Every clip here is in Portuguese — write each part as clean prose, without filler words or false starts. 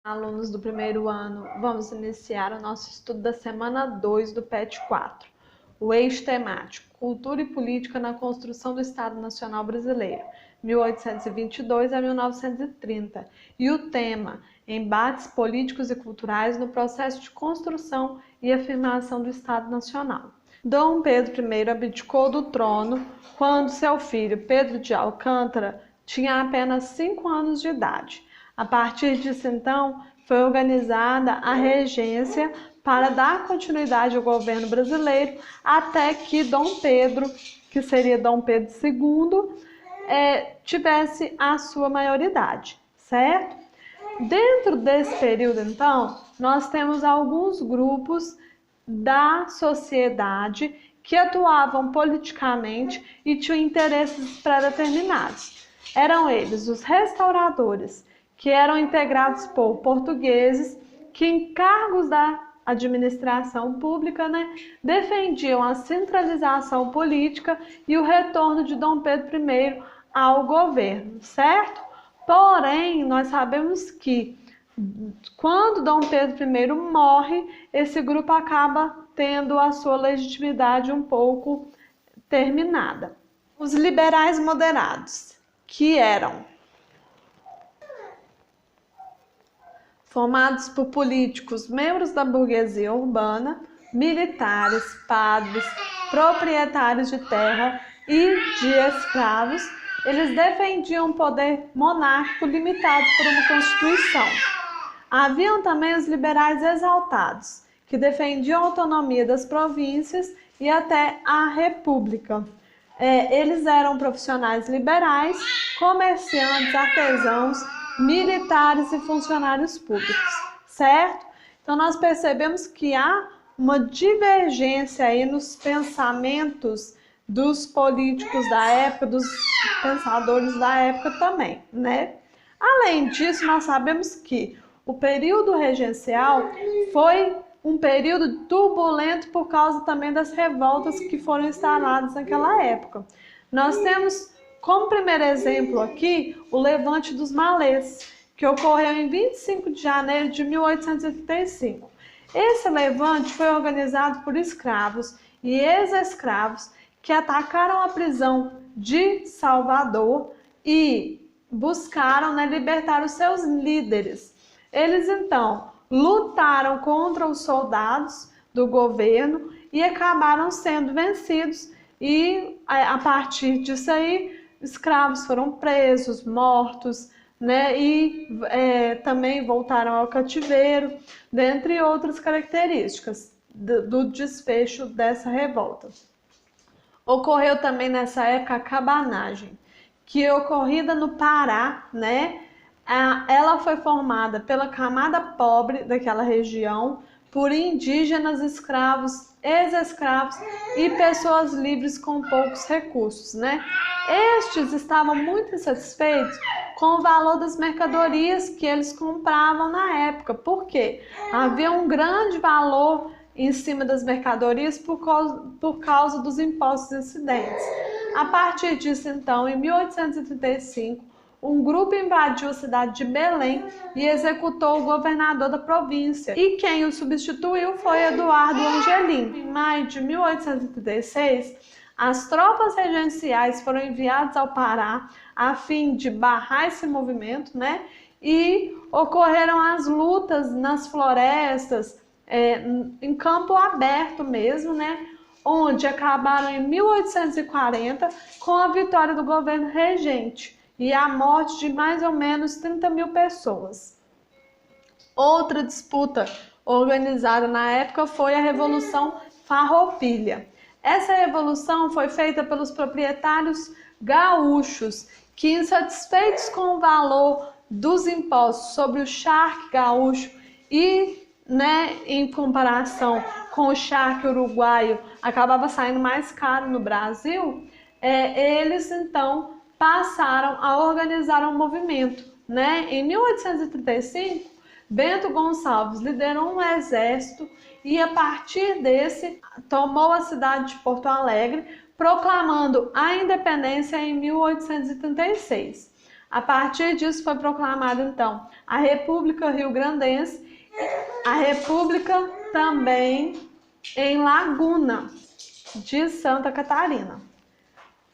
Alunos do primeiro ano, vamos iniciar o nosso estudo da semana 2 do PET 4. O eixo temático, Cultura e Política na Construção do Estado Nacional Brasileiro, 1822 a 1930. E o tema, Embates Políticos e Culturais no Processo de Construção e Afirmação do Estado Nacional. Dom Pedro I abdicou do trono quando seu filho Pedro de Alcântara tinha apenas 5 anos de idade. A partir disso, então, foi organizada a regência para dar continuidade ao governo brasileiro até que Dom Pedro, que seria Dom Pedro II, tivesse a sua maioridade, certo? Dentro desse período, então, nós temos alguns grupos da sociedade que atuavam politicamente e tinham interesses pré-determinados. Eram eles os restauradores, que eram integrados por portugueses que, em cargos da administração pública, defendiam a centralização política e o retorno de Dom Pedro I ao governo, certo? Porém, nós sabemos que quando Dom Pedro I morre, esse grupo acaba tendo a sua legitimidade um pouco terminada. Os liberais moderados, que eram formados por políticos, membros da burguesia urbana, militares, padres, proprietários de terra e de escravos, eles defendiam um poder monárquico limitado por uma constituição. Haviam também os liberais exaltados, que defendiam a autonomia das províncias e até a república. Eles eram profissionais liberais, comerciantes, artesãos, militares e funcionários públicos, certo? Então nós percebemos que há uma divergência aí nos pensamentos dos políticos da época, dos pensadores da época também, Além disso, nós sabemos que o período regencial foi um período turbulento por causa também das revoltas que foram instaladas naquela época. Nós temos como primeiro exemplo aqui, o Levante dos Malês, que ocorreu em 25 de janeiro de 1835. Esse levante foi organizado por escravos e ex-escravos que atacaram a prisão de Salvador e buscaram libertar os seus líderes. Eles, então, lutaram contra os soldados do governo e acabaram sendo vencidos e, a partir disso aí, escravos foram presos, mortos, e também voltaram ao cativeiro, dentre outras características do desfecho dessa revolta. Ocorreu também nessa época a cabanagem, que é ocorrida no Pará, ela foi formada pela camada pobre daquela região, por indígenas, escravos, ex-escravos e pessoas livres com poucos recursos, Estes estavam muito insatisfeitos com o valor das mercadorias que eles compravam na época, porque havia um grande valor em cima das mercadorias por causa dos impostos incidentes. A partir disso, então, em 1835, um grupo invadiu a cidade de Belém e executou o governador da província. E quem o substituiu foi Eduardo Angelim. Em maio de 1836, as tropas regenciais foram enviadas ao Pará a fim de barrar esse movimento, E ocorreram as lutas nas florestas, em campo aberto mesmo, Onde acabaram em 1840 com a vitória do governo regente e a morte de mais ou menos 30 mil pessoas. Outra disputa organizada na época foi a Revolução Farroupilha. Essa revolução foi feita pelos proprietários gaúchos, que, insatisfeitos com o valor dos impostos sobre o charque gaúcho e, em comparação com o charque uruguaio, acabava saindo mais caro no Brasil, eles, então, passaram a organizar um movimento, Em 1835, Bento Gonçalves liderou um exército e, a partir desse, tomou a cidade de Porto Alegre, proclamando a independência em 1836. A partir disso foi proclamada, então, a República Rio-Grandense, a República também em Laguna de Santa Catarina.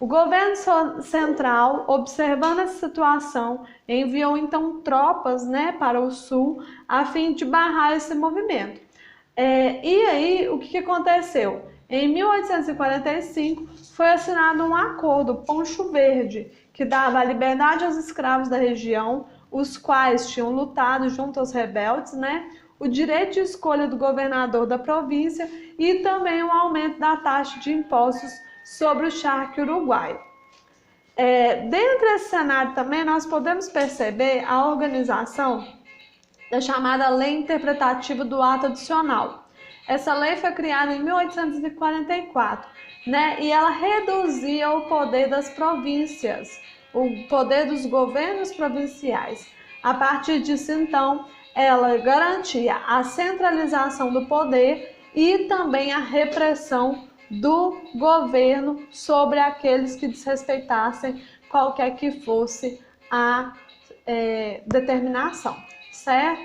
O governo central, observando essa situação, enviou então tropas, para o sul a fim de barrar esse movimento. E aí, o que aconteceu? Em 1845, foi assinado um acordo, Poncho Verde, que dava a liberdade aos escravos da região, os quais tinham lutado junto aos rebeldes, o direito de escolha do governador da província e também o aumento da taxa de impostos sobre o charque uruguaio. Dentro desse cenário também nós podemos perceber a organização da chamada Lei Interpretativa do Ato Adicional. Essa lei foi criada em 1844, e ela reduzia o poder das províncias, o poder dos governos provinciais. A partir disso, então, ela garantia a centralização do poder e também a repressão do governo sobre aqueles que desrespeitassem qualquer que fosse a determinação, certo?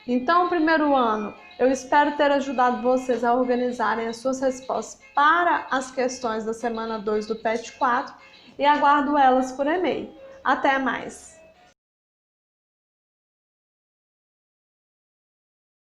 Então, primeiro ano, eu espero ter ajudado vocês a organizarem as suas respostas para as questões da semana 2 do PET 4 e aguardo elas por e-mail. Até mais!